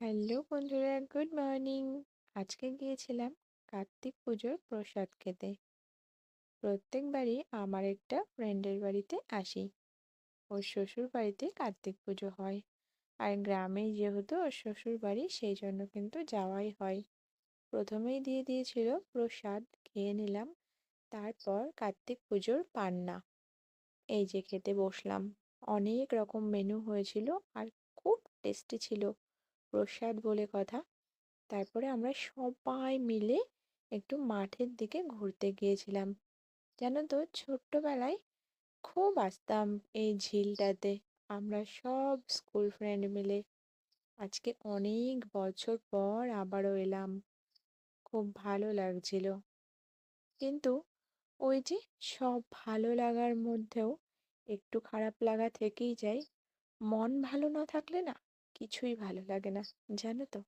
Hello বন্ধুরা, good morning. আজকে গিয়েছিলাম কার্তিক পুজোর প্রসাদ খেতে। প্রত্যেকবারই আমার একটা ফ্রেন্ডের বাড়িতে আসি। ওর শ্বশুর বাড়িতে কার্তিক পুজো হয়, আর গ্রামে যেহেতু ওর শ্বশুর বাড়ি, সেই জন্য কিন্তু যাওয়াই হয়। প্রথমেই দিয়ে দিয়েছিল প্রসাদ, খেয়ে নিলাম। তারপর কার্তিক পুজোর পান্না, এই যে খেতে বসলাম। অনেক রকম মেনু হয়েছিল, আর খুব টেস্টি ছিল। প্রসাদ বলে কথা। তারপরে আমরা সবাই মিলে একটু মাঠের দিকে ঘুরতে গিয়েছিলাম। জানো তো, ছোট্টবেলায় খুব আসতাম এই ঝিলটাতে, আমরা সব স্কুল ফ্রেন্ড মিলে। আজকে অনেক বছর পর আবারও এলাম, খুব ভালো লাগছিল। কিন্তু ওই যে, সব ভালো লাগার মধ্যেও একটু খারাপ লাগা থেকেই যায়। মন ভালো না থাকলে না, কিছুই ভালো লাগে না, জানো তো।